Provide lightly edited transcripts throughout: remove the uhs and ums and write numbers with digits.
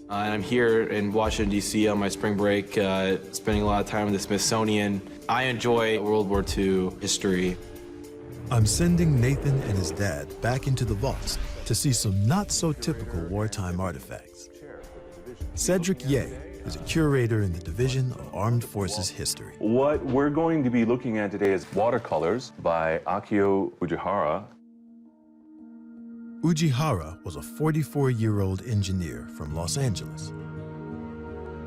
And I'm here in Washington, D.C. on my spring break, spending a lot of time in the Smithsonian. I enjoy World War II history. I'm sending Nathan and his dad back into the vaults to see some not-so-typical wartime artifacts. Cedric Ye is a curator in the Division of Armed Forces History. What we're going to be looking at today is Watercolors by Akio Ujihara. Ujihara was a 44-year-old engineer from Los Angeles.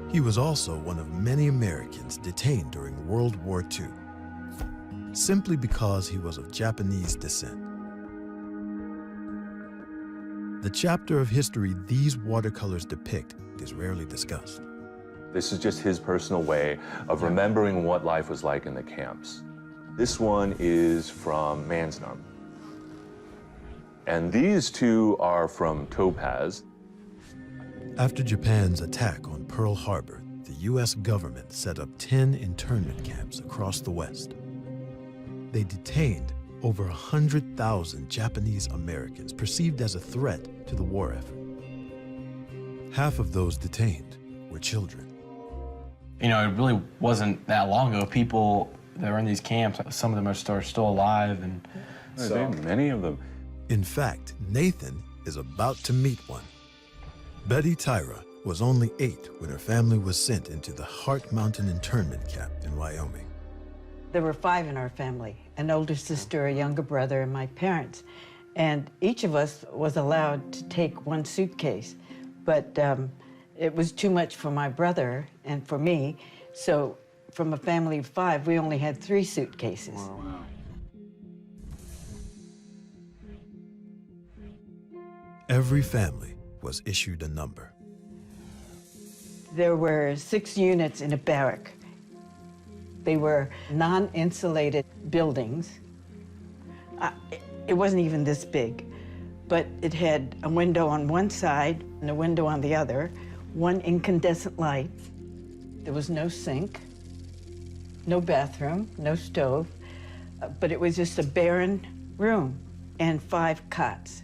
He was also one of many Americans detained during World War II, simply because he was of Japanese descent. The chapter of history these watercolors depict is rarely discussed. This is just his personal way of remembering what life was like in the camps. This one is from Manznarm. And these two are from Topaz. After Japan's attack on Pearl Harbor, the U.S. government set up 10 internment camps across the West. They detained over 100,000 Japanese Americans perceived as a threat to the war effort. Half of those detained were children. You know, it really wasn't that long ago. People that were in these camps, some of them are still alive. And so many of them. In fact, Nathan is about to meet one. Betty Tyra was only 8 when her family was sent into the Heart Mountain internment camp in Wyoming. There were 5 in our family, an older sister, a younger brother, and my parents. And each of us was allowed to take 1 suitcase, but it was too much for my brother and for me. So from a family of 5, we only had 3 suitcases. Wow. Every family was issued a number. There were 6 units in a barrack. They were non-insulated buildings. It wasn't even this big, but it had a window on one side and a window on the other, 1 incandescent light. There was no sink, no bathroom, no stove, but it was just a barren room and 5 cots.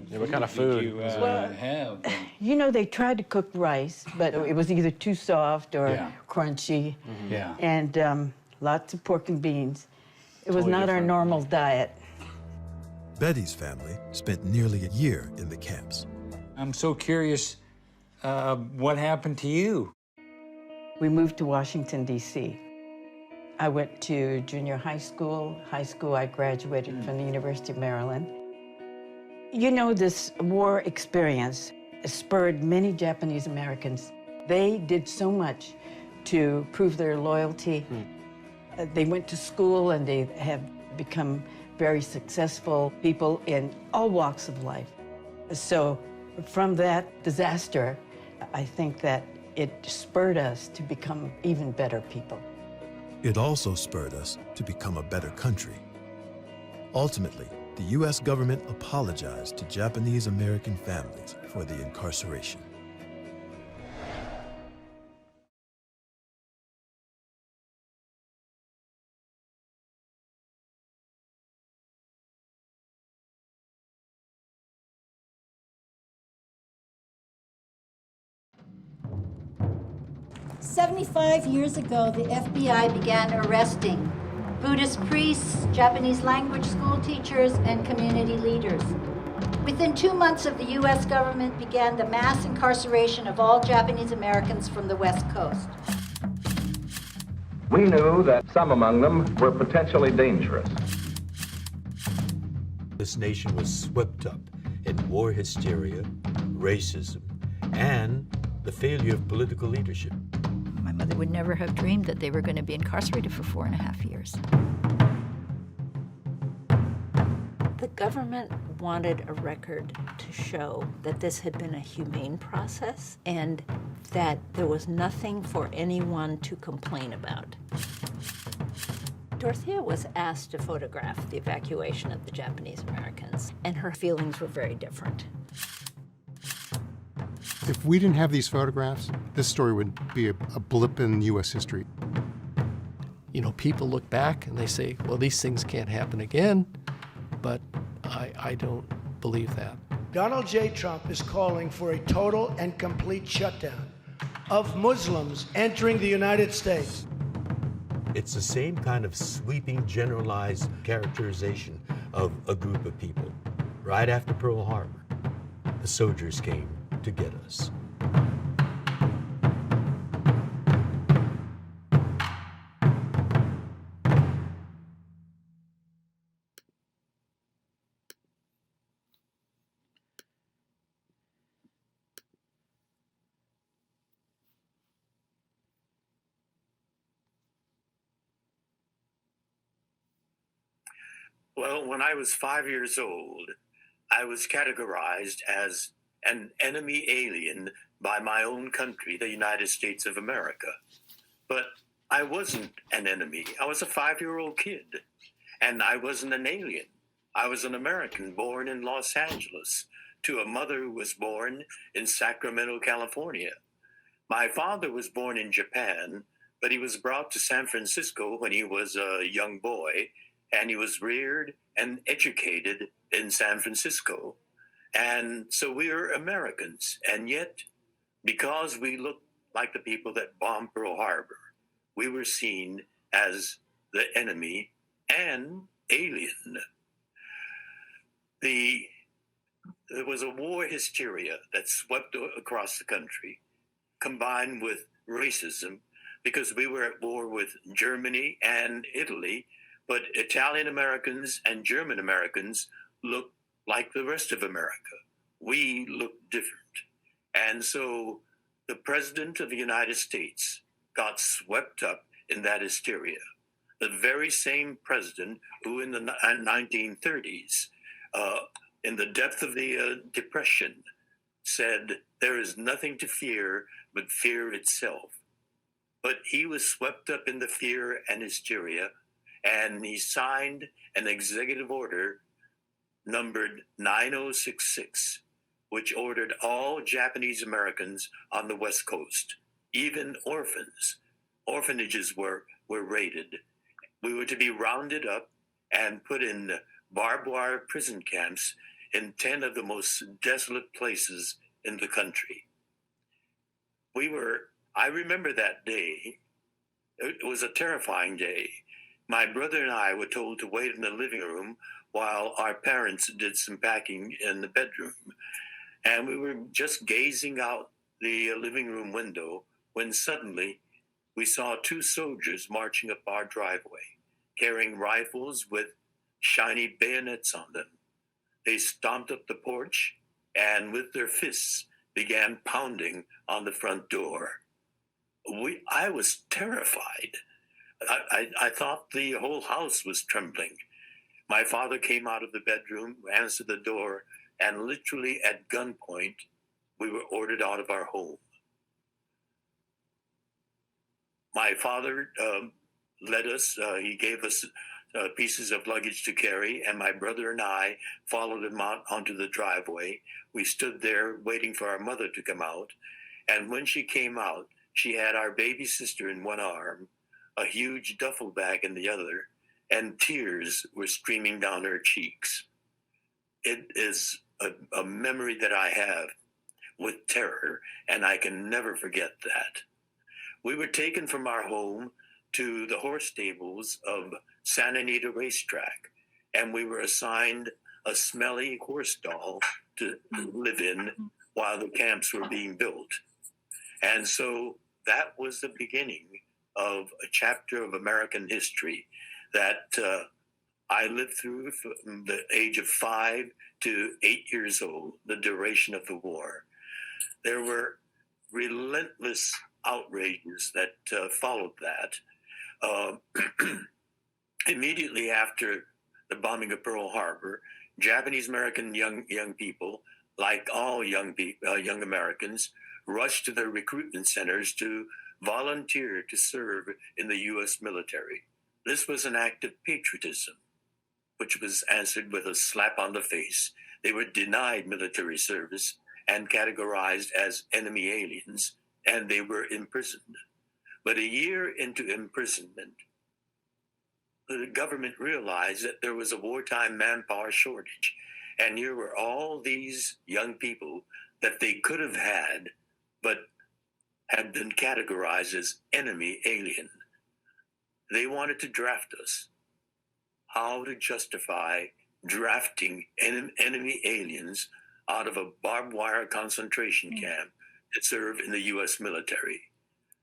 Yeah, what kind of food did you have? You know, they tried to cook rice, but it was either too soft or crunchy. Mm-hmm. Yeah. And lots of pork and beans. It was Totally not our different. normal diet. Betty's family spent nearly a year in the camps. I'm so curious, what happened to you? We moved to Washington, D.C. I went to junior high school. High school, I graduated from the University of Maryland. You know, this war experience spurred many Japanese Americans. They did so much to prove their loyalty. They went to school and they have become very successful people in all walks of life. So from that disaster, I think that it spurred us to become even better people. It also spurred us to become a better country. Ultimately, the U.S. government apologized to Japanese American families for the incarceration. "75 years ago, the FBI began arresting Buddhist priests, Japanese language school teachers, and community leaders. Within 2 months of the U.S. government began the mass incarceration of all Japanese Americans from the West Coast. We knew that some among them were potentially dangerous. This nation was swept up in war hysteria, racism, and the failure of political leadership. My mother would never have dreamed that they were going to be incarcerated for 4.5 years. The government wanted a record to show that this had been a humane process and that there was nothing for anyone to complain about. Dorothea was asked to photograph the evacuation of the Japanese Americans, and her feelings were very different. If we didn't have these photographs, this story would be a blip in U.S. history. You know, people look back and they say, well, these things can't happen again, but I don't believe that. Donald J. Trump is calling for a total and complete shutdown of Muslims entering the United States. It's the same kind of sweeping, generalized characterization of a group of people. Right after Pearl Harbor, the soldiers came to get us. Well, when I was 5 years old, I was categorized as an enemy alien by my own country, the United States of America. But I wasn't an enemy. I was a 5-year-old kid, and I wasn't an alien. I was an American born in Los Angeles to a mother who was born in Sacramento, California. My father was born in Japan, but he was brought to San Francisco when he was a young boy, and he was reared and educated in San Francisco. And so we are Americans. And yet, because we looked like the people that bombed Pearl Harbor, we were seen as the enemy and alien. There was a war hysteria that swept across the country, combined with racism, because we were at war with Germany and Italy, but Italian Americans and German Americans looked like the rest of America. We looked different. And so the President of the United States got swept up in that hysteria. The very same president who in the 1930s, in the depth of the Depression, said, "There is nothing to fear but fear itself." But he was swept up in the fear and hysteria, and he signed an executive order numbered 9066, which ordered all Japanese Americans on the West Coast, even orphanages were raided. We were to be rounded up and put in barbed wire prison camps in 10 of the most desolate places in the country. I remember that day. It was a terrifying day. My brother and I were told to wait in the living room while our parents did some packing in the bedroom. And we were just gazing out the living room window when suddenly we saw 2 soldiers marching up our driveway, carrying rifles with shiny bayonets on them. They stomped up the porch and with their fists began pounding on the front door. I was terrified. I thought the whole house was trembling. My father came out of the bedroom, answered the door, and literally at gunpoint, we were ordered out of our home. My father led us, he gave us pieces of luggage to carry, and my brother and I followed him out onto the driveway. We stood there waiting for our mother to come out, and when she came out, she had our baby sister in one arm, a huge duffel bag in the other, and tears were streaming down her cheeks. It is a memory that I have with terror, and I can never forget that. We were taken from our home to the horse stables of Santa Anita Racetrack, and we were assigned a smelly horse stall to live in while the camps were being built. And so that was the beginning of a chapter of American history that I lived through from the age of 5 to 8 years old, the duration of the war. There were relentless outrages that followed that. Immediately after the bombing of Pearl Harbor, Japanese American young people, like all young Americans, rushed to their recruitment centers to volunteer to serve in the U.S. military. This was an act of patriotism, which was answered with a slap on the face. They were denied military service and categorized as enemy aliens, and they were imprisoned. But a year into imprisonment, the government realized that there was a wartime manpower shortage, And here were all these young people that they could have had, but had been categorized as enemy alien. They wanted to draft us. How to justify drafting enemy aliens out of a barbed wire concentration camp that served in the U.S. military?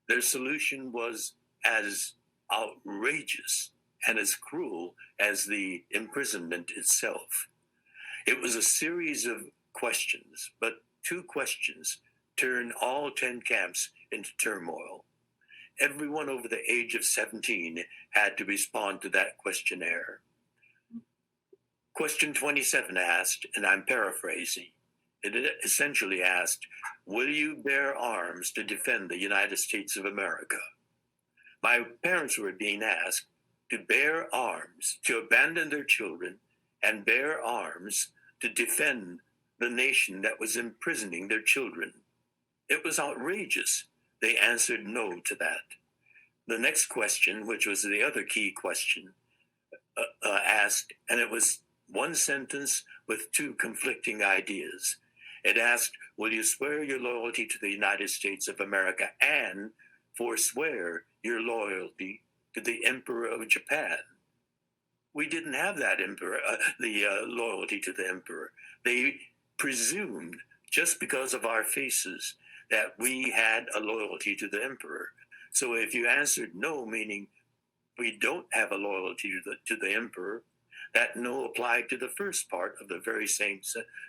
Their solution was as outrageous and as cruel as the imprisonment itself. It was a series of questions, but 2 questions turned all 10 camps into turmoil. Everyone over the age of 17 had to respond to that questionnaire. Question 27 asked, and I'm paraphrasing, it essentially asked, will you bear arms to defend the United States of America? My parents were being asked to bear arms, to abandon their children and bear arms to defend the nation that was imprisoning their children. It was outrageous. They answered no to that. The next question, which was the other key question, asked, and it was one sentence with 2 conflicting ideas. It asked, will you swear your loyalty to the United States of America and forswear your loyalty to the Emperor of Japan? We didn't have that loyalty to the Emperor. They presumed, just because of our faces, that we had a loyalty to the Emperor. So if you answered no, meaning we don't have a loyalty to the Emperor, that no applied to the first part of the very same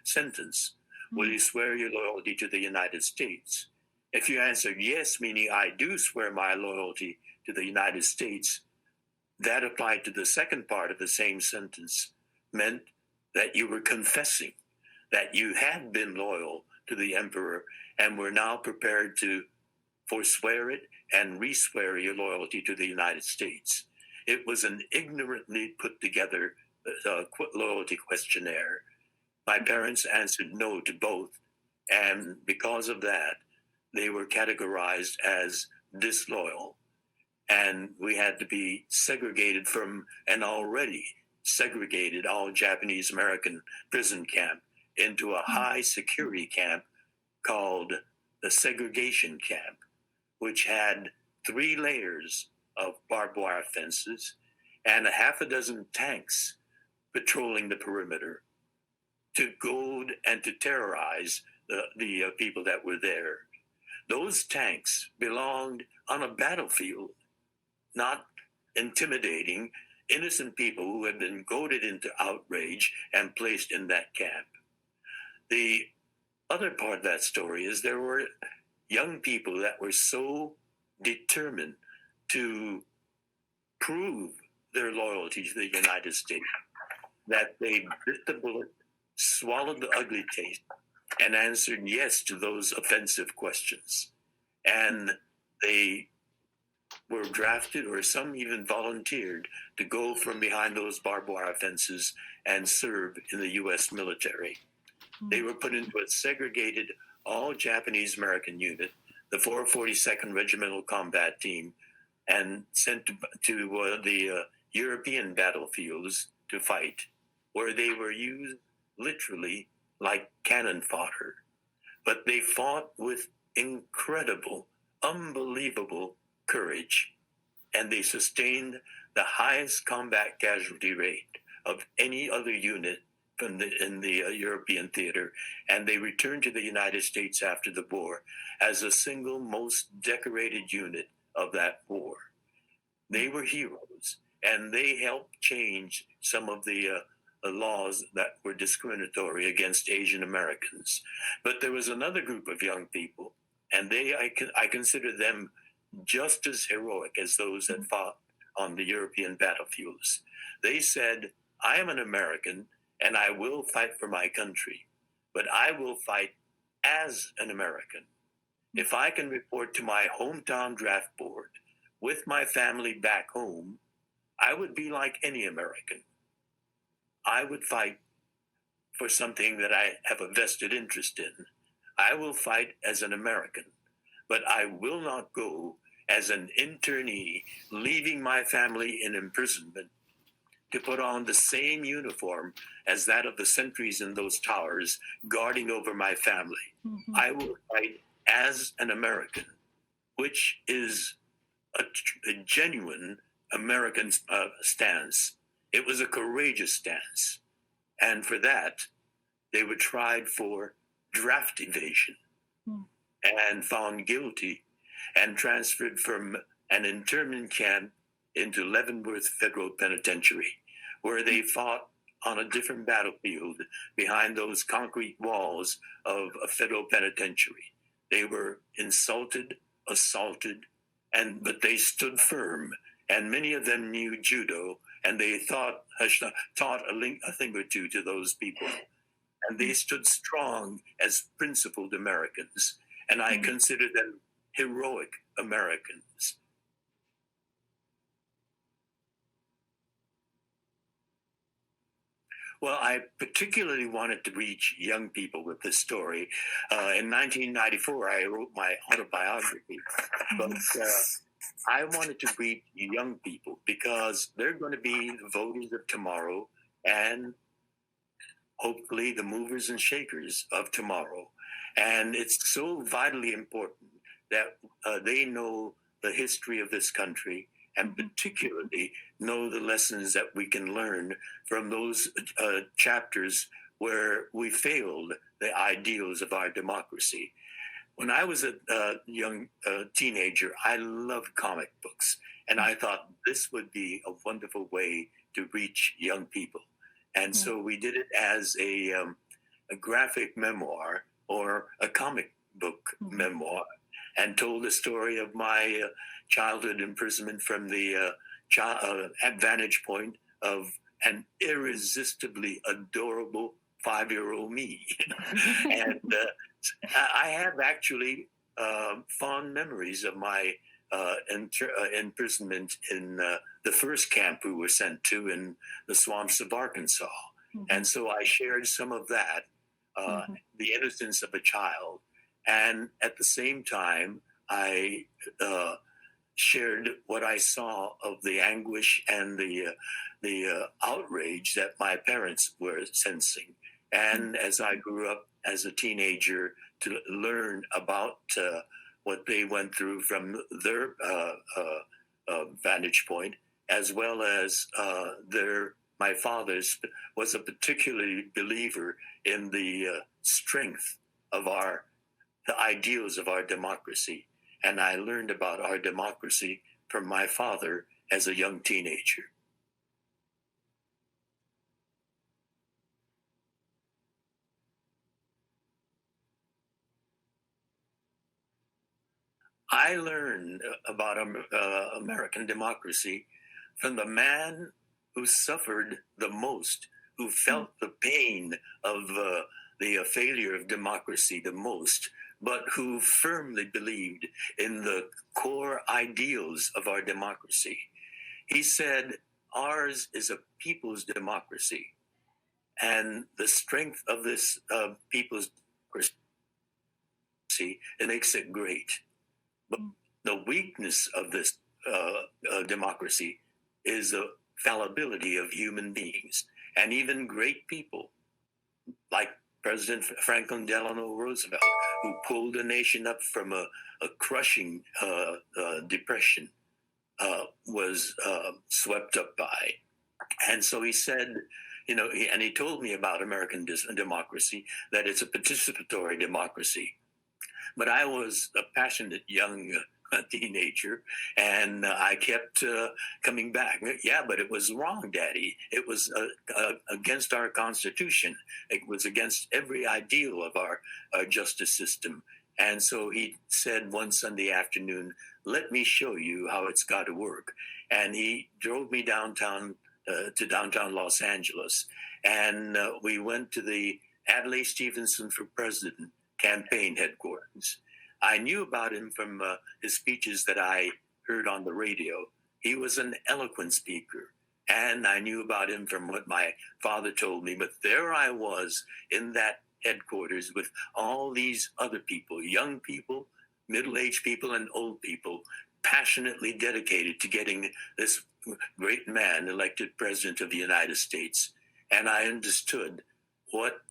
sentence. Will you swear your loyalty to the United States? If you answered yes, meaning I do swear my loyalty to the United States, that applied to the second part of the same sentence, meant that you were confessing that you had been loyal to the Emperor and were now prepared to forswear it and re-swear your loyalty to the United States. It was an ignorantly put together loyalty questionnaire. My parents answered no to both, and because of that, they were categorized as disloyal, and we had to be segregated from an already segregated all Japanese American prison camp into a high security camp called the segregation camp, which had 3 layers of barbed wire fences and a half a dozen tanks patrolling the perimeter to goad and to terrorize the people that were there. Those tanks belonged on a battlefield, not intimidating innocent people who had been goaded into outrage and placed in that camp. The other part of that story is there were young people that were so determined to prove their loyalty to the United States that they bit the bullet, swallowed the ugly taste, and answered yes to those offensive questions. And they were drafted, or some even volunteered, to go from behind those barbed wire fences and serve in the U.S. military. They were put into a segregated all-Japanese American unit, the 442nd Regimental Combat Team, and sent to the European battlefields to fight, where they were used literally like cannon fodder. But they fought with incredible, unbelievable courage, and they sustained the highest combat casualty rate of any other unit in the European theater, and they returned to the United States after the war as the single most decorated unit of that war. They were heroes, and they helped change some of the laws that were discriminatory against Asian Americans. But there was another group of young people, and I consider them just as heroic as those that fought on the European battlefields. They said, I am an American, and I will fight for my country, but I will fight as an American. If I can report to my hometown draft board with my family back home, I would be like any American. I would fight for something that I have a vested interest in. I will fight as an American, but I will not go as an internee, leaving my family in imprisonment to put on the same uniform as that of the sentries in those towers guarding over my family. I will fight as an American, which is a genuine American stance. It was a courageous stance. And for that, they were tried for draft evasion and found guilty and transferred from an internment camp into Leavenworth Federal Penitentiary, where they fought on a different battlefield behind those concrete walls of a federal penitentiary. They were insulted, assaulted, but they stood firm. And many of them knew judo, and they taught a thing or two to those people. And they stood strong as principled Americans. And I consider them heroic Americans. Well, I particularly wanted to reach young people with this story. In 1994, I wrote my autobiography. But I wanted to reach young people because they're going to be the voters of tomorrow and hopefully the movers and shakers of tomorrow. And it's so vitally important that they know the history of this country and particularly know the lessons that we can learn from those chapters where we failed the ideals of our democracy. When I was a young teenager, I loved comic books, and I thought this would be a wonderful way to reach young people. And so we did it as a graphic memoir or a comic book memoir, and told the story of my childhood imprisonment from the vantage point of an irresistibly adorable 5-year-old me. And I have actually fond memories of my imprisonment in the first camp we were sent to in the swamps of Arkansas. And so I shared some of that, the innocence of a child. And at the same time, I shared what I saw of the anguish and the outrage that my parents were sensing. And as I grew up as a teenager to learn about what they went through from their vantage point, as well as my father's was a particularly believer in the strength of the ideals of our democracy. And I learned about our democracy from my father as a young teenager. I learned about American democracy from the man who suffered the most, who felt the pain of the failure of democracy the most, but who firmly believed in the core ideals of our democracy. He said, ours is a people's democracy, and the strength of this people's democracy, it makes it great. But the weakness of this democracy is the fallibility of human beings, and even great people like President Franklin Delano Roosevelt, who pulled the nation up from a crushing depression, was swept up by. And so he said, and he told me about American democracy, that it's a participatory democracy. But I was a passionate young teenager, and I kept coming back. Yeah, but it was wrong, Daddy. It was against our Constitution. It was against every ideal of our justice system. And so he said one Sunday afternoon, let me show you how it's got to work. And he drove me downtown to downtown Los Angeles. And we went to the Adlai Stevenson for President campaign headquarters. I knew about him from his speeches that I heard on the radio. He was an eloquent speaker, and I knew about him from what my father told me. But there I was in that headquarters with all these other people, young people, middle-aged people, and old people, passionately dedicated to getting this great man elected president of the United States. And I understood what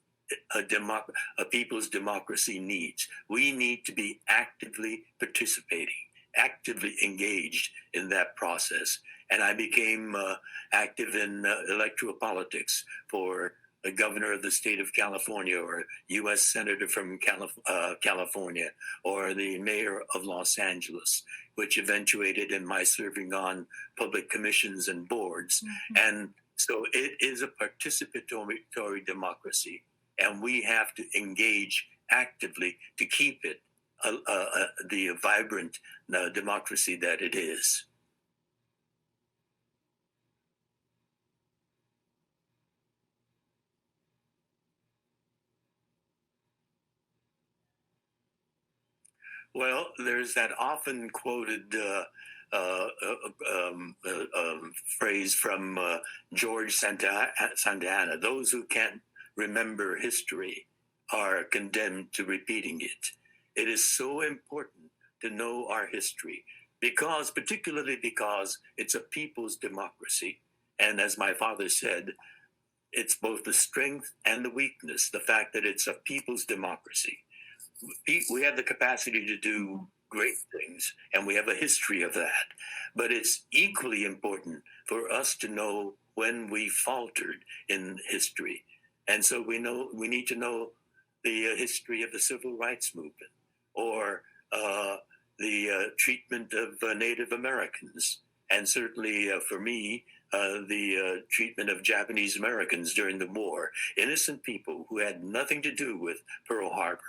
a people's democracy needs. We need to be actively participating, actively engaged in that process. And I became active in electoral politics for the governor of the state of California, or U.S. senator from California, or the mayor of Los Angeles, which eventuated in my serving on public commissions and boards. And so it is a participatory democracy, and we have to engage actively to keep it the vibrant democracy that it is. Well, there's that often quoted phrase from George Santayana: those who can't remember history are condemned to repeating it. It is so important to know our history, particularly because it's a people's democracy. And as my father said, it's both the strength and the weakness, the fact that it's a people's democracy. We have the capacity to do great things, and we have a history of that. But it's equally important for us to know when we faltered in history. And so we need to know the history of the civil rights movement, or the treatment of Native Americans, and certainly for me, the treatment of Japanese Americans during the war. Innocent people who had nothing to do with Pearl Harbor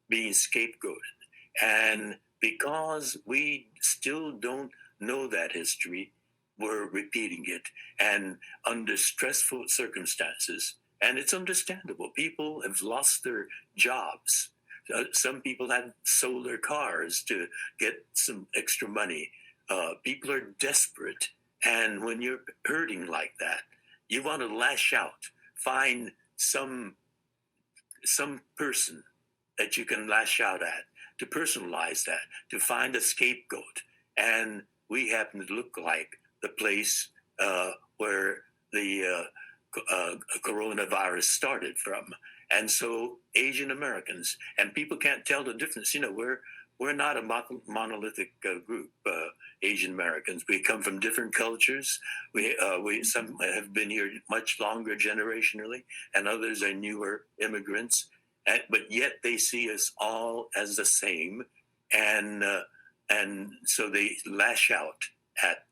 being scapegoated. And because we still don't know that history, we're repeating it, and under stressful circumstances. And it's understandable. People have lost their jobs. Some people have sold their cars to get some extra money. People are desperate. And when you're hurting like that, you want to lash out, find some person that you can lash out at, to personalize that, to find a scapegoat. And we happen to look like the place where the coronavirus started from. And so Asian Americans, and people can't tell the difference. We're not a monolithic group, Asian Americans. We come from different cultures. Some have been here much longer generationally, and others are newer immigrants. But yet they see us all as the same, and so they lash out at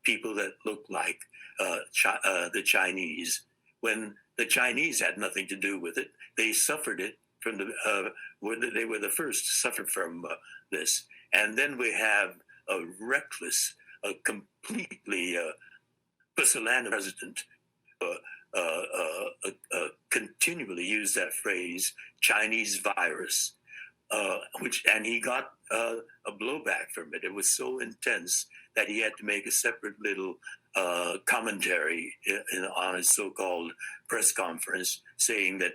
people that look like the Chinese, when the Chinese had nothing to do with it. They suffered it from they were the first to suffer from this. And then we have a reckless, a completely pusillanimous president continually use that phrase, Chinese virus, and he got a blowback from it. It was so intense that he had to make a separate little commentary on his so-called press conference, saying that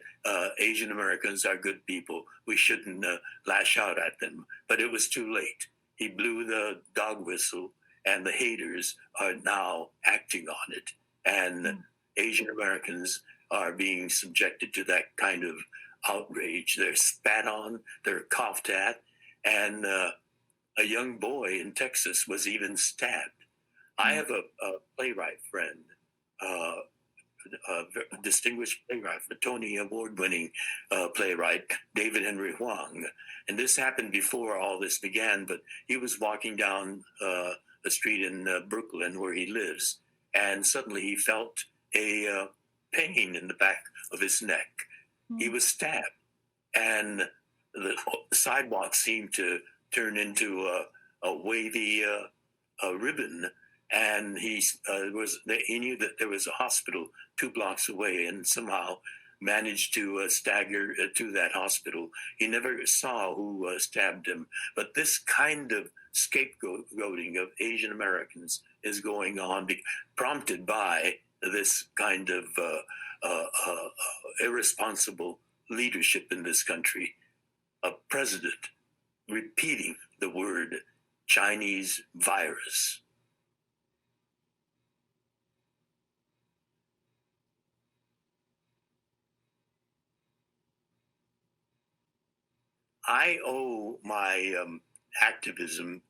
Asian Americans are good people. We shouldn't lash out at them. But it was too late. He blew the dog whistle, and the haters are now acting on it. And Asian Americans are being subjected to that kind of outrage. They're spat on, they're coughed at, and a young boy in Texas was even stabbed. I have a playwright friend, a distinguished playwright, a Tony Award-winning playwright, David Henry Hwang. And this happened before all this began, but he was walking down the street in Brooklyn where he lives, and suddenly he felt a pain in the back of his neck. He was stabbed, and the sidewalk seemed to turn into a wavy ribbon. And he knew that there was a hospital 2 blocks away, and somehow managed to stagger to that hospital. He never saw who stabbed him. But this kind of scapegoating of Asian Americans is going on, prompted by this kind of irresponsible leadership in this country. A president repeating the word Chinese virus. I owe my activism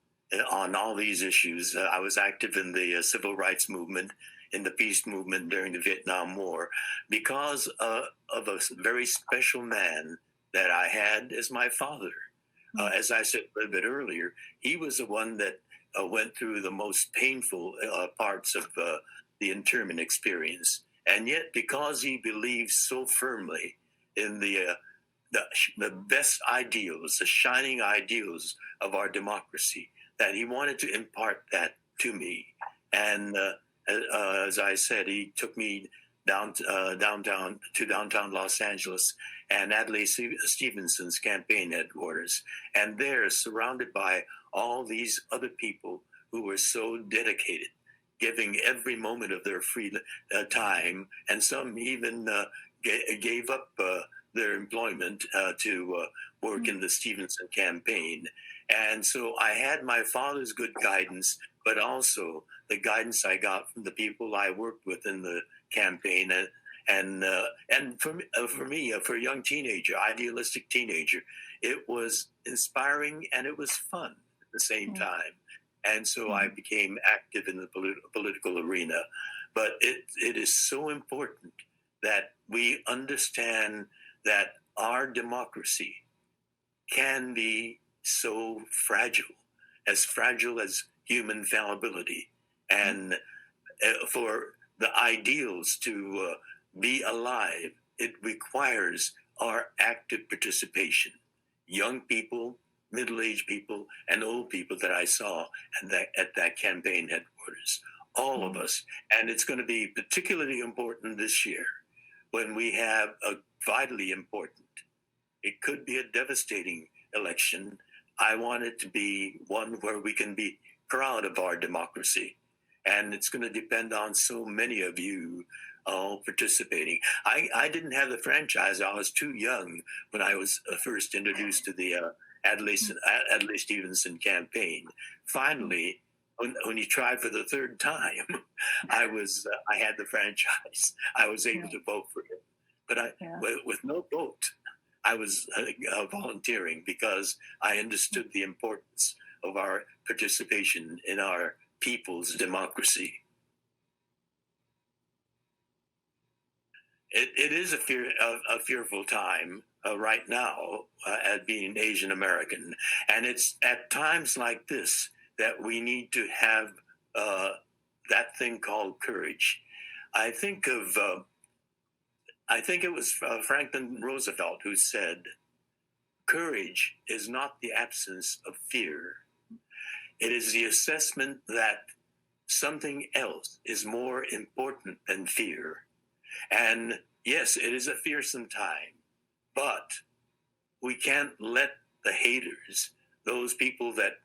on all these issues. I was active in the civil rights movement, in the peace movement during the Vietnam War, because of a very special man that I had as my father. As I said a little bit earlier, he was the one that went through the most painful parts of the internment experience. And yet, because he believed so firmly in the best ideals, the shining ideals of our democracy, that he wanted to impart that to me. And as I said, he took me downtown Los Angeles and Adlai Stevenson's campaign headquarters. And there, surrounded by all these other people who were so dedicated, giving every moment of their free time, and some even gave up their employment to work in the Stevenson campaign. And so I had my father's good guidance, but also the guidance I got from the people I worked with in the campaign. And for me, for a young teenager, idealistic teenager, it was inspiring and it was fun at the same time. And so I became active in the political arena. But it is so important that we understand that our democracy can be so fragile as human fallibility. And for the ideals to be alive, it requires our active participation. Young people, middle-aged people, and old people that I saw at that campaign headquarters, all of us. And it's going to be particularly important this year when we have a vitally important, it could be a devastating election. I want it to be one where we can be proud of our democracy. And it's going to depend on so many of you all participating. I didn't have the franchise. I was too young when I was first introduced to the Adlai Stevenson campaign. Finally, when he tried for the third time, I had the franchise. I was able to vote for him. But with no vote, I was volunteering because I understood the importance of our participation in our people's democracy. It is a fearful time right now at being Asian American. And it's at times like this that we need to have that thing called courage. I think it was Franklin Roosevelt who said, courage is not the absence of fear. It is the assessment that something else is more important than fear. And yes, it is a fearsome time, but we can't let the haters, those people that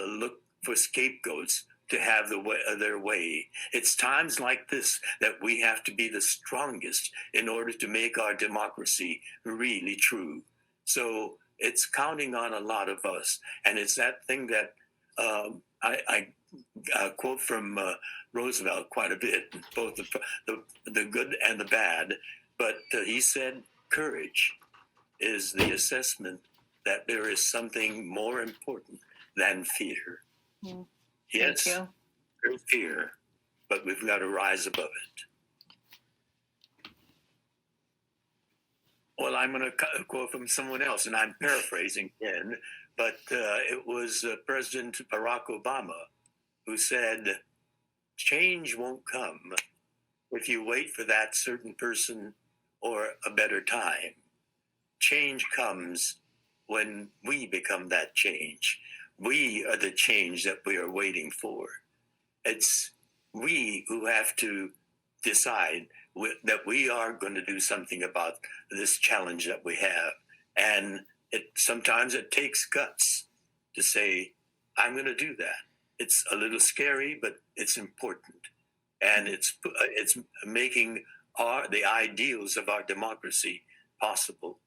look for scapegoats, to have their way. It's times like this that we have to be the strongest in order to make our democracy really true. So it's counting on a lot of us. And it's that thing that I quote from Roosevelt quite a bit, both the good and the bad. But he said, courage is the assessment that there is something more important than fear. Mm. Yes, there's fear, but we've got to rise above it. Well, I'm going to quote from someone else, and I'm paraphrasing Ken, but it was President Barack Obama who said, change won't come if you wait for that certain person or a better time. Change comes when we become that change. We are the change that we are waiting for. It's we who have to decide that we are going to do something about this challenge that we have. And sometimes it takes guts to say, I'm going to do that. It's a little scary, but it's important. And it's making the ideals of our democracy possible.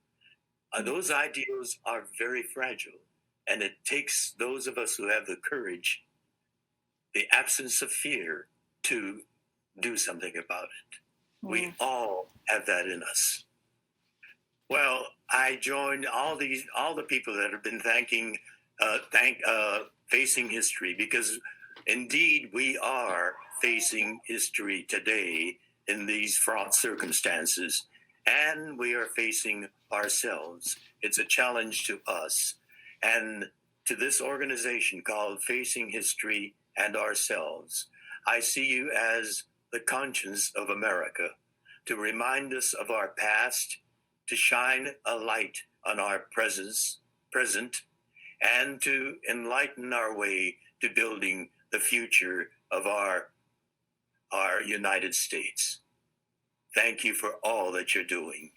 Those ideals are very fragile. And it takes those of us who have the courage, the absence of fear, to do something about it. We all have that in us. Well, I joined all the people that have been facing history, because indeed we are facing history today in these fraught circumstances, and we are facing ourselves. It's a challenge to us and to this organization called Facing History and Ourselves. I see you as the conscience of America, to remind us of our past, to shine a light on our present, and to enlighten our way to building the future of our United States. Thank you for all that you're doing.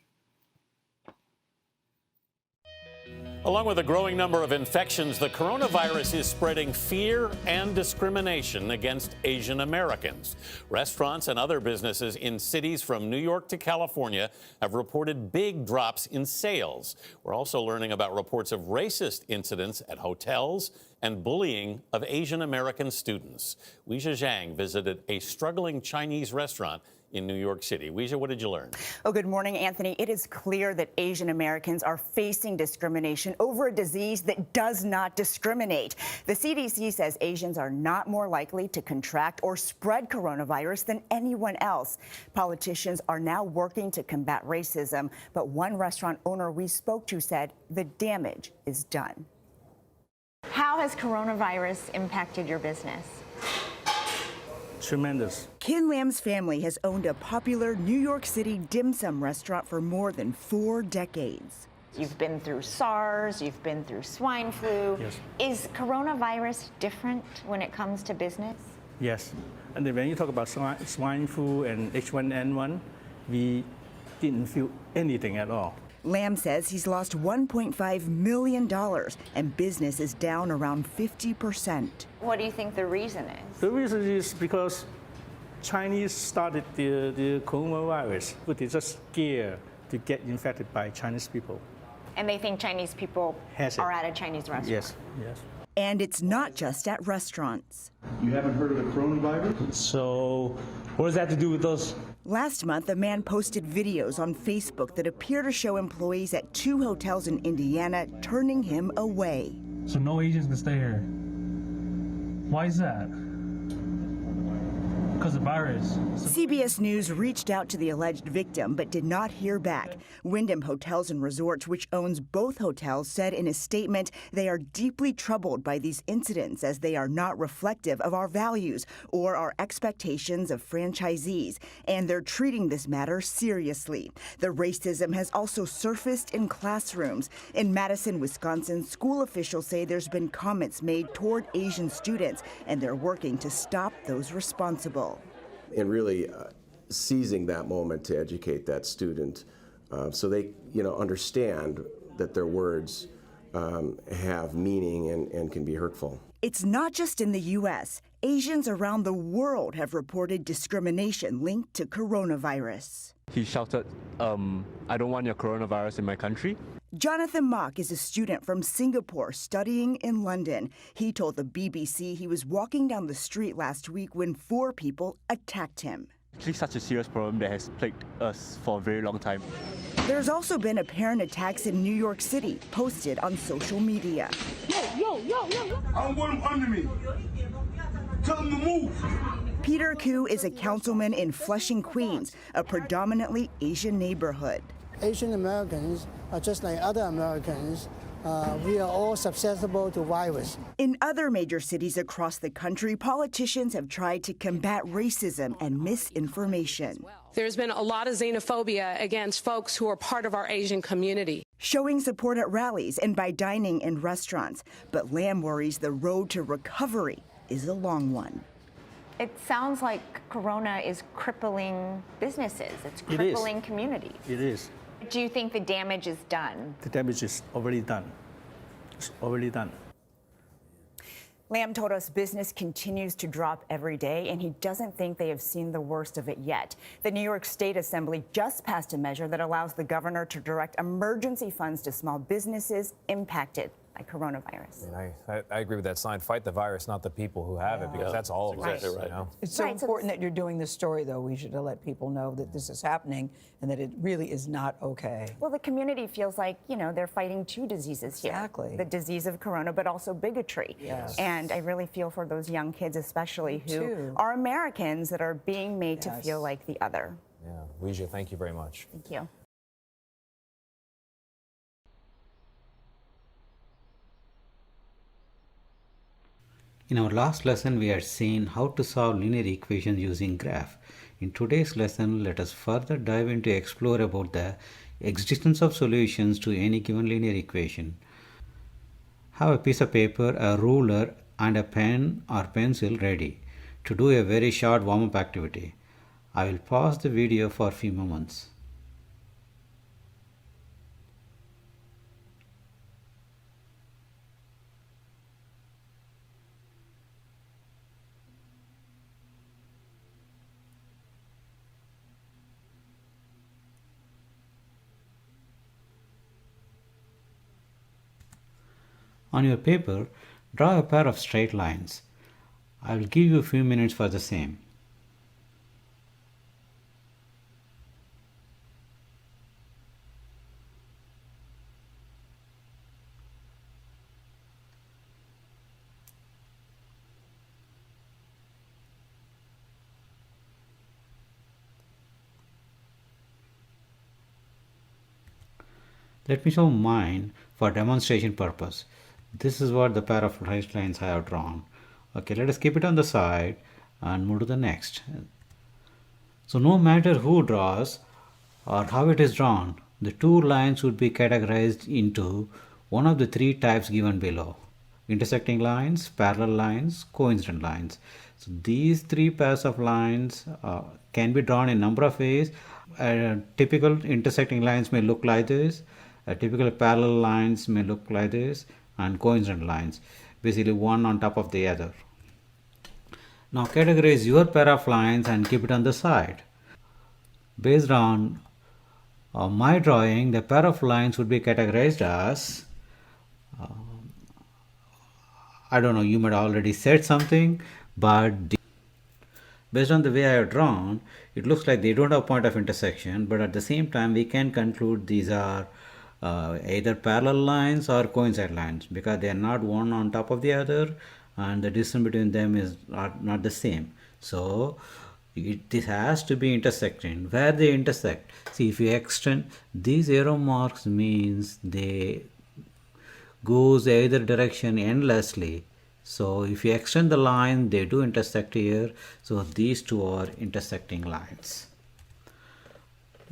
Along with a growing number of infections, the coronavirus is spreading fear and discrimination against Asian Americans. Restaurants and other businesses in cities from New York to California have reported big drops in sales. We're also learning about reports of racist incidents at hotels and bullying of Asian American students. Weijia Zhang visited a struggling Chinese restaurant in New York City. Weijia, what did you learn? Oh, good morning, Anthony. It is clear that Asian Americans are facing discrimination over a disease that does not discriminate. The CDC says Asians are not more likely to contract or spread coronavirus than anyone else. Politicians are now working to combat racism, but one restaurant owner we spoke to said the damage is done. How has coronavirus impacted your business? Tremendous. Ken Lam's family has owned a popular New York City dim sum restaurant for more than 4 decades. You've been through SARS, you've been through swine flu. Yes. Is coronavirus different when it comes to business? Yes. And then when you talk about swine flu and H1N1, we didn't feel anything at all. Lam says he's lost $1.5 million and business is down around 50%. What do you think the reason is? The reason is because Chinese started the coronavirus, but they're just scared to get infected by Chinese people. And they think Chinese people are at a Chinese restaurant? Yes, yes. And it's not just at restaurants. You haven't heard of the coronavirus? So what does that have to do with us? Last month, a man posted videos on Facebook that appear to show employees at 2 hotels in Indiana turning him away. So no Asians can stay here. Why is that? Because of virus. CBS News reached out to the alleged victim but did not hear back. Wyndham Hotels and Resorts, which owns both hotels, said in a statement they are deeply troubled by these incidents as they are not reflective of our values or our expectations of franchisees, and they're treating this matter seriously. The racism has also surfaced in classrooms. In Madison, Wisconsin, school officials say there's been comments made toward Asian students, and they're working to stop those responsible. And really seizing that moment to educate that student so they understand that their words have meaning and can be hurtful. It's not just in the U.S. Asians around the world have reported discrimination linked to coronavirus. He shouted, I don't want your coronavirus in my country. Jonathan Mock is a student from Singapore studying in London. He told the BBC he was walking down the street last week when 4 people attacked him. Actually, such a serious problem that has plagued us for a very long time. There's also been apparent attacks in New York City, posted on social media. Yo. I don't want them under me. Tell them to move. Peter Koo is a councilman in Flushing, Queens, a predominantly Asian neighborhood. Asian Americans are just like other Americans. We are all susceptible to virus. In other major cities across the country, politicians have tried to combat racism and misinformation. There's been a lot of xenophobia against folks who are part of our Asian community. Showing support at rallies and by dining in restaurants. But Lam worries the road to recovery is a long one. It sounds like corona is crippling businesses. It's crippling communities. It is. Do you think the damage is done? The damage is already done. It's already done. Lam told us business continues to drop every day, and he doesn't think they have seen the worst of it yet. The New York State Assembly just passed a measure that allows the governor to direct emergency funds to small businesses impacted by coronavirus. And I agree with that sign. Fight the virus, not the people who have it, because that's all of us. Exactly right. You know? It's so important that you're doing this story, though. We should let people know that this is happening and that it really is not okay. Well, the community feels like, they're fighting two diseases here. Exactly. The disease of corona, but also bigotry. Yes. And I really feel for those young kids, especially who are Americans, that are being made to feel like the other. Yeah. Weijia, thank you very much. Thank you. In our last lesson, we had seen how to solve linear equations using graph. In today's lesson, let us further dive into explore about the existence of solutions to any given linear equation. Have a piece of paper, a ruler, and a pen or pencil ready to do a very short warm-up activity. I will pause the video for a few moments. On your paper, draw a pair of straight lines. I will give you a few minutes for the same. Let me show mine for demonstration purpose. This is what the pair of straight lines I have drawn. Okay, let us keep it on the side and move to the next. So no matter who draws or how it is drawn, the two lines would be categorized into one of the three types given below: intersecting lines, parallel lines, coincident lines. So these three pairs of lines can be drawn in a number of ways. Typical intersecting lines may look like this. Typical parallel lines may look like this, and coincident lines, basically one on top of the other. Now categorize your pair of lines and keep it on the side. Based on my drawing, the pair of lines would be categorized as, I don't know, you might already said something, but based on the way I have drawn, it looks like they don't have point of intersection, but at the same time we can conclude these are either parallel lines or coincident lines, because they are not one on top of the other and the distance between them is not the same. So this has to be intersecting. Where they intersect, see, if you extend these arrow marks, means they goes either direction endlessly. So if you extend the line, they do intersect here. So these two are intersecting lines.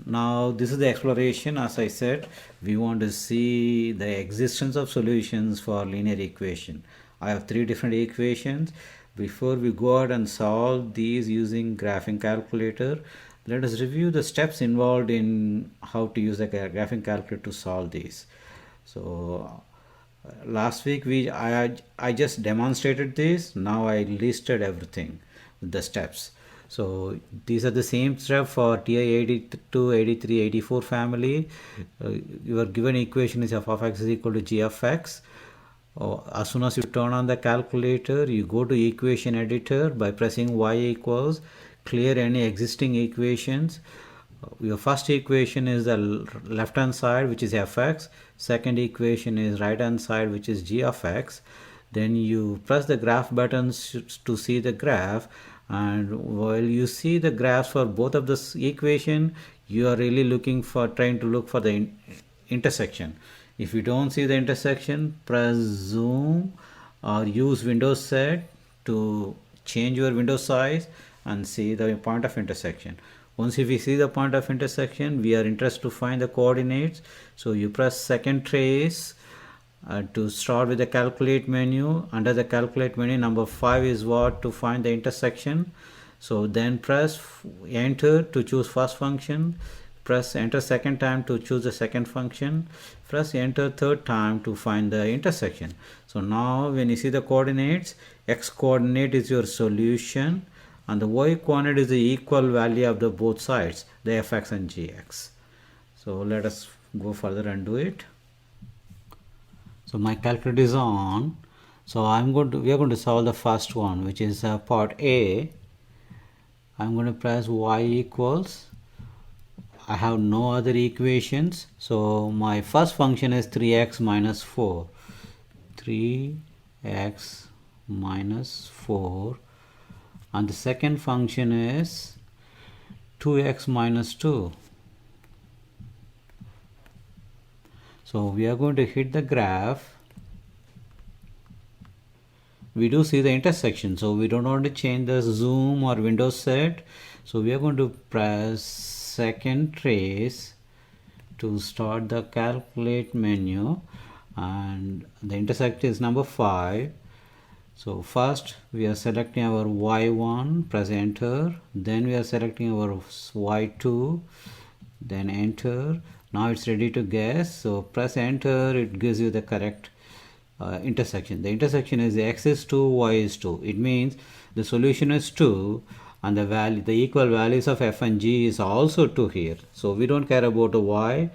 Now this is the exploration. As I said, we want to see the existence of solutions for linear equation. I have three different equations. Before we go ahead and solve these using graphing calculator, let us review the steps involved in how to use the graphing calculator to solve these. So last week I just demonstrated this. Now I listed everything with the steps. So these are the same step for TI 82, 83, 84 family. Your given equation is f of x is equal to g of x. As soon as you turn on the calculator, you go to equation editor by pressing y equals, clear any existing equations. Your first equation is the left hand side, which is fx. Second equation is right hand side, which is g of x. Then you press the graph buttons to see the graph, and while you see the graphs for both of this equation, you are really trying to look for the intersection. If you don't see the intersection, press zoom or use Windows set to change your window size and see the point of intersection. Once if we see the point of intersection, we are interested to find the coordinates. So you press second trace to start with the calculate menu. Under the calculate menu, number 5 is what to find the intersection. So then press enter to choose first function. Press enter second time to choose the second function. Press enter third time to find the intersection. So now when you see the coordinates, x coordinate is your solution and the y coordinate is the equal value of the both sides, the fx and gx. So let us go further and do it. So my calculator is on. So we are going to solve the first one, which is part A. I'm going to press y equals. I have no other equations. So my first function is 3x minus 4. 3x minus 4. And the second function is 2x minus 2. So we are going to hit the graph. We do see the intersection, so we don't want to change the zoom or window set. So we are going to press second trace to start the calculate menu, and the intersect is number 5. So first we are selecting our y1, press enter, then we are selecting our y2, then enter. Now it's ready to guess, so press enter, it gives you the correct intersection. The intersection is x is 2, y is 2. It means the solution is 2 and the equal values of f and g is also 2 here. So we don't care about the y.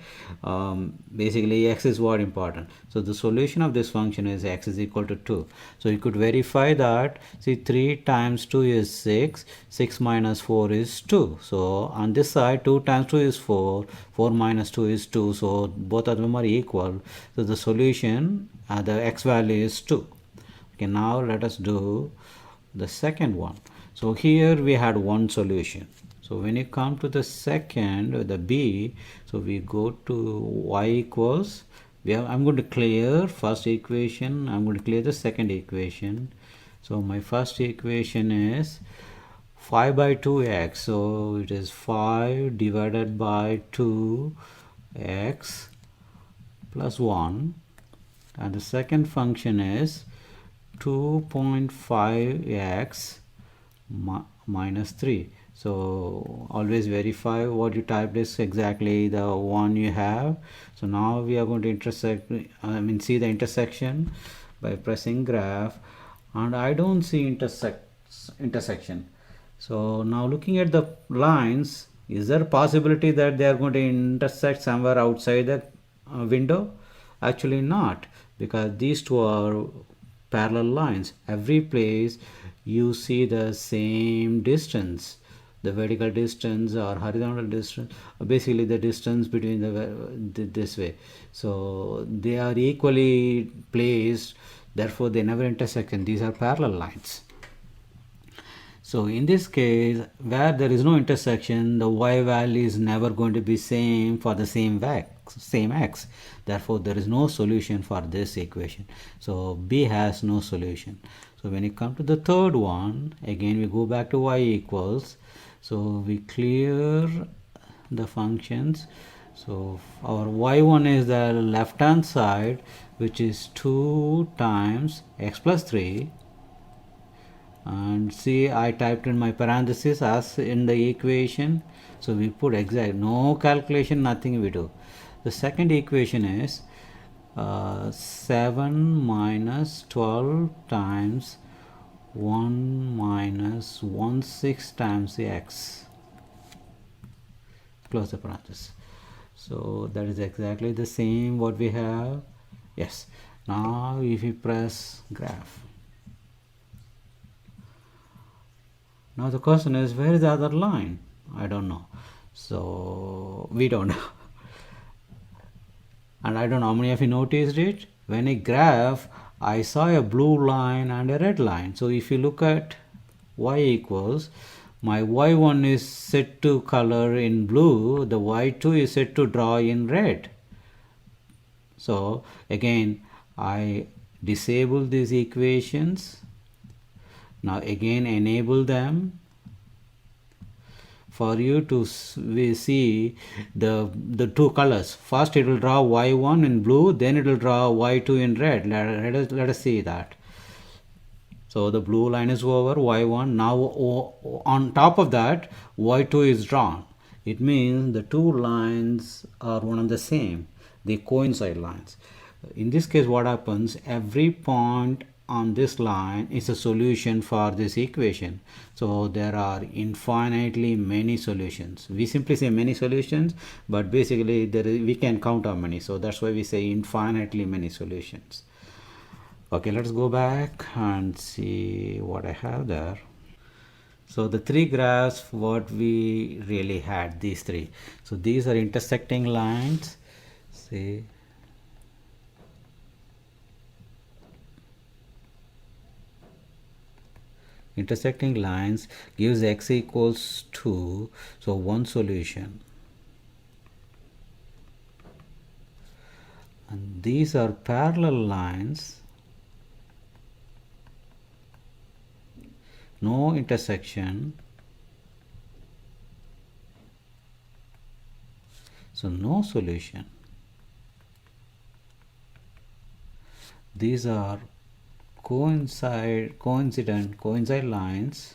Basically x is what important. So the solution of this function is x is equal to 2. So you could verify that. See, 3 times 2 is 6. 6 minus 4 is 2. So on this side 2 times 2 is 4. 4 minus 2 is 2. So both of them are equal. So the solution, the x value is 2. Okay, now let us do the second one. So here we had one solution. So when you come to the second, the B, so we go to y equals, I'm going to clear first equation, I'm going to clear the second equation. So my first equation is 5 by 2x, so it is 5 divided by 2x plus 1, and the second function is 2.5x minus 3. So always verify what you typed is exactly the one you have. So now we are going to see the intersection by pressing graph, and I don't see intersection. So now looking at the lines, is there a possibility that they are going to intersect somewhere outside the window? Actually not, because these two are parallel lines. Every place you see the same distance, the vertical distance or horizontal distance, basically the distance between this way. So they are equally placed, therefore they never intersect, and these are parallel lines. So in this case, where there is no intersection, the y value is never going to be same for the same x. Therefore there is no solution for this equation. So B has no solution. So when you come to the third one, again we go back to y equals. So we clear the functions. So our y1 is the left hand side, which is 2 times x plus 3. And see, I typed in my parentheses as in the equation. So we put exact, no calculation, nothing we do. The second equation is 7 minus 12 times 1 minus 1/6 times the x. Close the parenthesis. So that is exactly the same what we have. Yes. Now if you press graph. Now the question is, where is the other line? I don't know. So we don't know. And I don't know how many of you noticed it. When I graph, I saw a blue line and a red line. So if you look at y equals, my y1 is set to color in blue, the y2 is set to draw in red. So again, I disable these equations. Now again enable them for you to see the two colors. First it will draw y1 in blue, then it will draw y2 in red. Let us see that. So the blue line is over, y1. Now on top of that, y2 is drawn. It means the two lines are one and the same. They coincide lines. In this case, what happens, every point on this line is a solution for this equation. So there are infinitely many solutions. We simply say many solutions, but basically we can count how many. So that's why we say infinitely many solutions. Okay, let's go back and see what I have there. So the three graphs, what we really had, these three. So these are intersecting lines. See, intersecting lines gives x equals 2, so one solution. And these are parallel lines, no intersection, so no solution. These are coincide lines,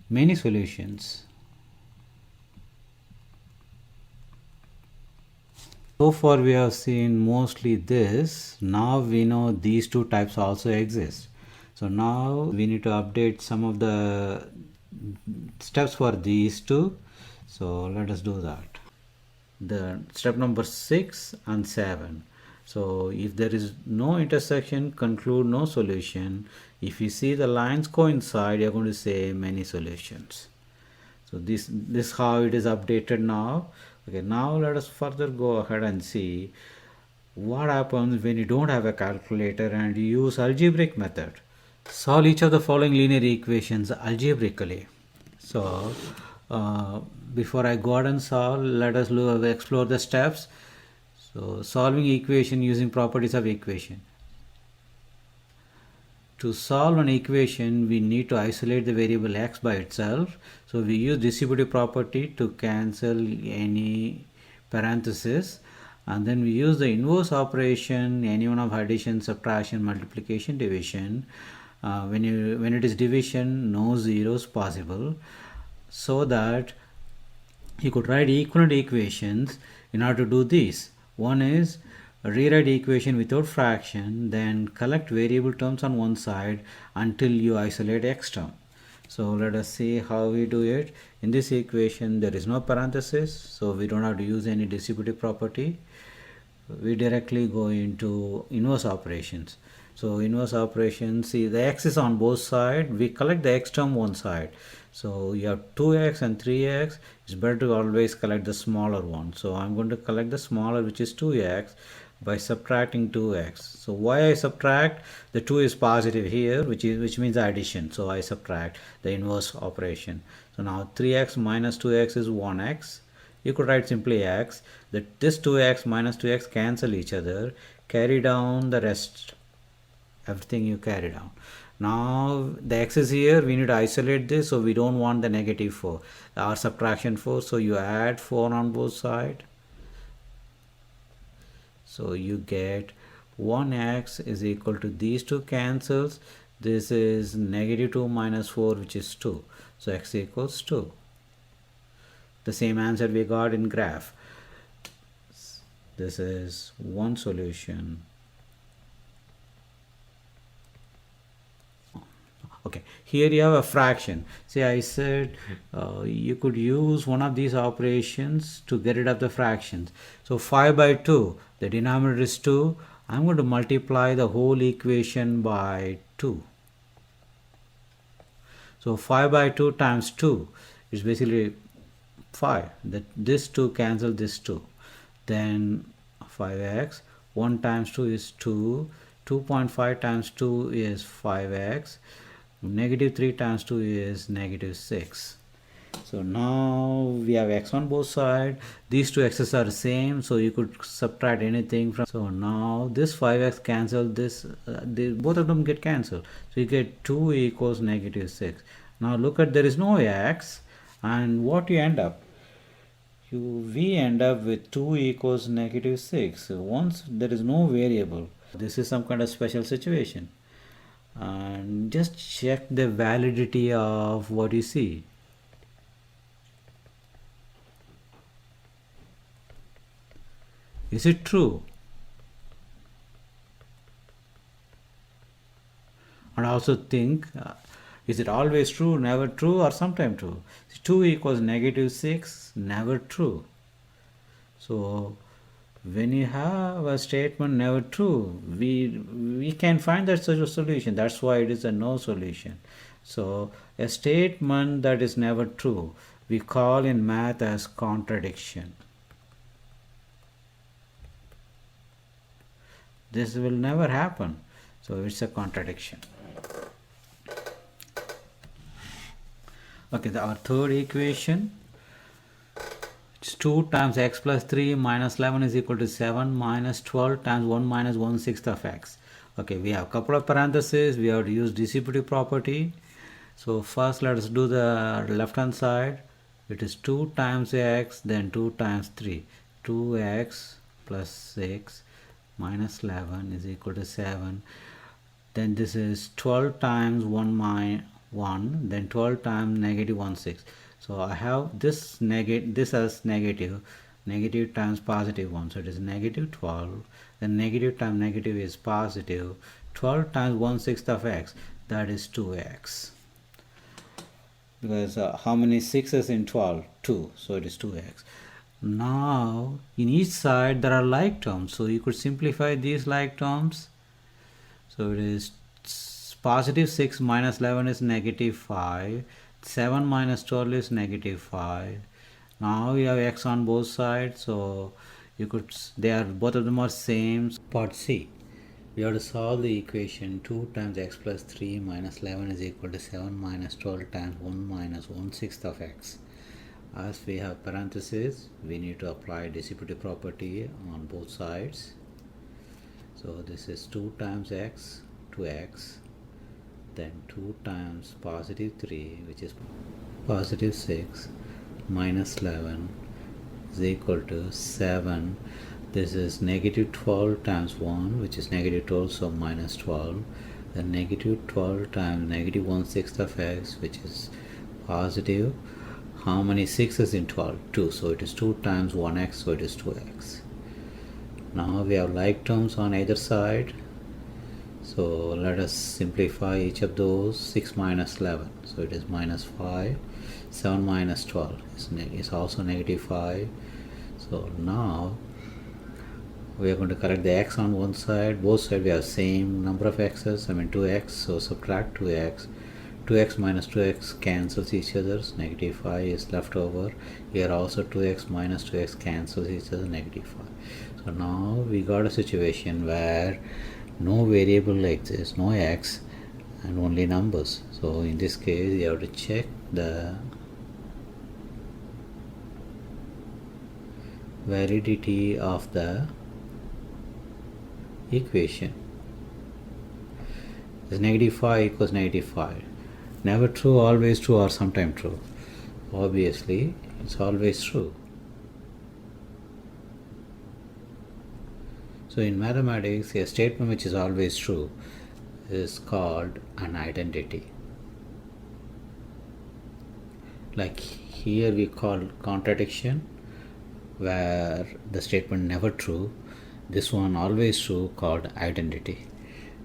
many solutions. So far we have seen mostly this. Now we know these two types also exist. So now we need to update some of the steps for these two. So let us do that. The step number 6 and 7. So if there is no intersection, conclude no solution. If you see the lines coincide, you're going to say many solutions. So this is how it is updated now. Okay, now let us further go ahead and see what happens when you don't have a calculator and you use algebraic method. Solve each of the following linear equations algebraically. So before I go ahead and solve, let us explore the steps. So solving equation using properties of equation. To solve an equation, we need to isolate the variable x by itself. So we use distributive property to cancel any parenthesis, and then we use the inverse operation, any one of addition, subtraction, multiplication, division. When it is division, no zeros possible, so that you could write equivalent equations in order to do this. One is rewrite equation without fraction, then collect variable terms on one side until you isolate x term. So let us see how we do it. In this equation there is no parenthesis, so we don't have to use any distributive property. We directly go into inverse operations. So inverse operations, see the x is on both sides, we collect the x term one side. So you have 2x and 3x, it's better to always collect the smaller one. So I'm going to collect the smaller, which is 2x, by subtracting 2x. So why I subtract? The 2 is positive here, which means addition. So I subtract the inverse operation. So now 3x minus 2x is 1x. You could write simply x. This 2x minus 2x cancel each other. Carry down the rest. Everything you carry down. Now the x is here, we need to isolate this, so we don't want the negative 4 or subtraction 4, so you add 4 on both sides. So you get 1x is equal to these two cancels. This is negative 2 minus 4, which is 2. So x equals 2. The same answer we got in graph. This is one solution. Okay, here you have a fraction. See, I said you could use one of these operations to get rid of the fractions. So 5 by 2, the denominator is 2. I'm going to multiply the whole equation by 2. So 5 by 2 times 2 is basically 5. This 2 cancel this 2. Then 5x. 1 times 2 is 2. 2.5 times 2 is 5x. Negative 3 times 2 is negative 6. So now we have x on both sides. These two x's are the same, so you could subtract anything from. So now this 5x cancel this, both of them get cancelled. So you get 2 equals negative 6. Now look at, there is no x, and what you end up? We end up with 2 equals negative 6. So once there is no variable, this is some kind of special situation. And just check the validity of what you see. Is it true? And also think, is it always true, never true, or sometime true? 2 equals -6, never true. So when you have a statement never true, we can find that such a solution. That's why it is a no solution. So a statement that is never true, we call in math as contradiction. This will never happen. So it's a contradiction. Okay, our third equation, it's 2 times x plus 3 minus 11 is equal to 7 minus 12 times 1 minus 1/6 of x. Okay, we have a couple of parentheses. We have to use distributive property. So first let us do the left hand side. It is 2 times x, then 2 times 3. 2x plus 6 minus 11 is equal to 7. Then this is 12 times 1 minus 1, then 12 times -1/6. So I have this as negative times positive 1. So it is -12. Then negative times negative is positive. 12 times 1/6 of x, that is 2x. Because how many 6's in 12? 2. So it is 2x. Now in each side there are like terms. So you could simplify these like terms. So it is positive 6 minus 11 is -5. 7 minus 12 is -5. Now we have x on both sides, so you could, both of them are same. Part C, we have to solve the equation 2 times x plus 3 minus 11 is equal to 7 minus 12 times 1 minus 1/6 of x. As we have parentheses, we need to apply distributive property on both sides. So this is 2 times x to x, then 2 times positive 3, which is positive 6, minus 11 is equal to 7. This is -12 times 1, which is -12, so minus 12. Then -12 times -1/6 of x, which is positive. How many 6's in 12? 2. So it is 2 times 1x, so it is 2x. Now we have like terms on either side. So let us simplify each of those. 6 minus 11, so it is -5. 7 minus 12 is also -5. So now we are going to correct the x on one side. Both sides we have same number of x's, 2x, so subtract 2x. 2x minus 2x cancels each other, -5 is left over. Here also 2x minus 2x cancels each other, -5. So now we got a situation where no variable exists, no x, and only numbers. So in this case you have to check the validity of the equation. Is -5 equals -5. Never true, always true, or sometime true? Obviously it's always true. So in mathematics, a statement which is always true is called an identity. Like here we call contradiction, where the statement never true. This one always true, called identity.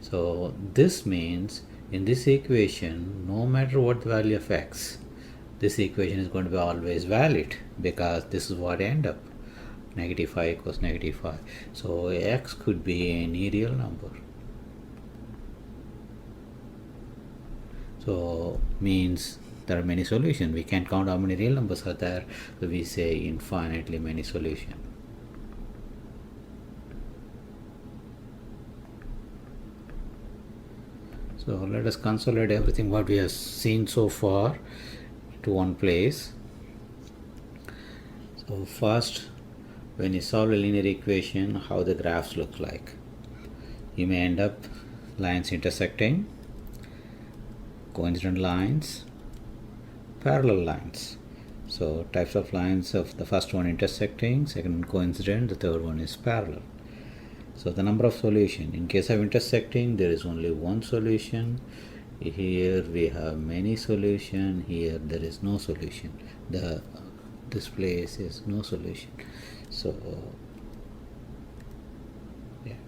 So this means in this equation, no matter what the value of x, this equation is going to be always valid, because this is what end up. -5 equals -5. So x could be any real number. So means there are many solutions. We can't count how many real numbers are there. So we say infinitely many solutions. So let us consolidate everything what we have seen so far to one place. So first, when you solve a linear equation, how the graphs look like. You may end up lines intersecting, coincident lines, parallel lines. So types of lines of the first one intersecting, second one coincident, the third one is parallel. So the number of solution, in case of intersecting, there is only one solution. Here we have many solution. Here there is no solution. This place is no solution. So yeah.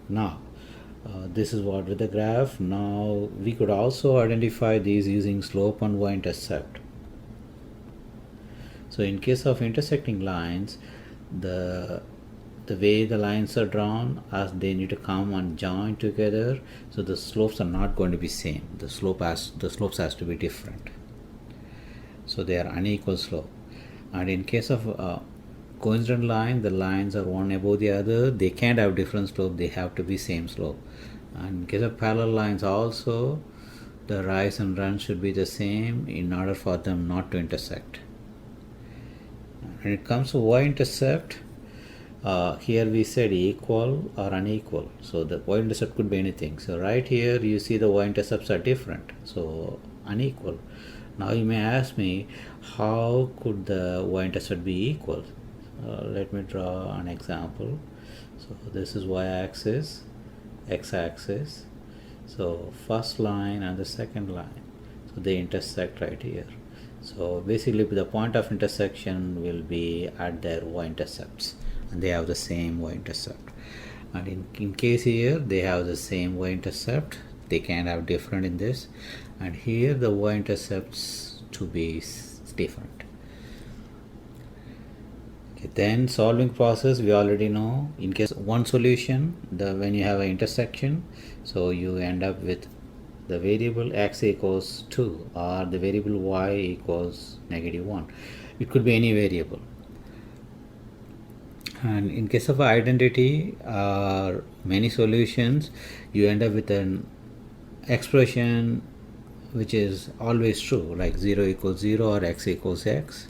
Now This is what with the graph. Now we could also identify these using slope and y-intercept. So in case of intersecting lines, the way the lines are drawn, as they need to come and join together, so the slopes are not going to be same. The slopes has to be different. So they are unequal slope. And in case of coincident line, the lines are one above the other. They can't have different slope. They have to be same slope. And in case of parallel lines also, the rise and run should be the same in order for them not to intersect. When it comes to y-intercept, here we said equal or unequal. So the y-intercept could be anything. So right here you see the y-intercepts are different. So unequal. Now you may ask me, how could the y-intercept be equal? Let me draw an example. So this is y-axis, x-axis. So first line and the second line. So they intersect right here. So basically the point of intersection will be at their y-intercepts, and they have the same y-intercept. And in case here they have the same y-intercept, they can't have different in this, and here the y-intercepts to be different. Okay, then solving process we already know. In case one solution, when you have an intersection, so you end up with the variable x equals 2 or the variable y equals -1. It could be any variable. And in case of identity or many solutions, you end up with an expression which is always true, like 0 equals 0 or x equals x.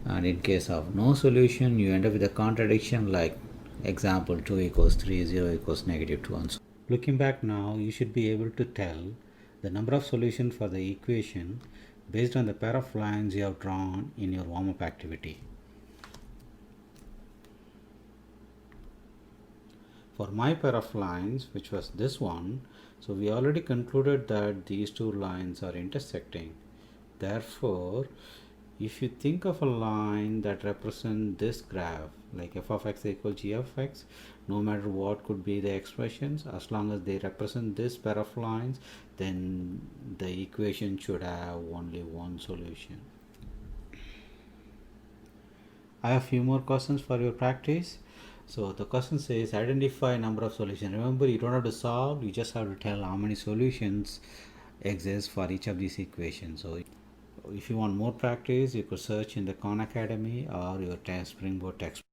And in case of no solution, you end up with a contradiction, like example 2 equals 3, 0 equals -2, and so on. Looking back now, you should be able to tell the number of solutions for the equation based on the pair of lines you have drawn in your warm-up activity. For my pair of lines, which was this one, so we already concluded that these two lines are intersecting. Therefore, if you think of a line that represents this graph, like f of x equals g of x, no matter what could be the expressions, as long as they represent this pair of lines, then the equation should have only one solution. I have a few more questions for your practice. So the question says identify number of solutions. Remember, you don't have to solve, you just have to tell how many solutions exist for each of these equations. So if you want more practice, you could search in the Khan Academy or your Springboard text.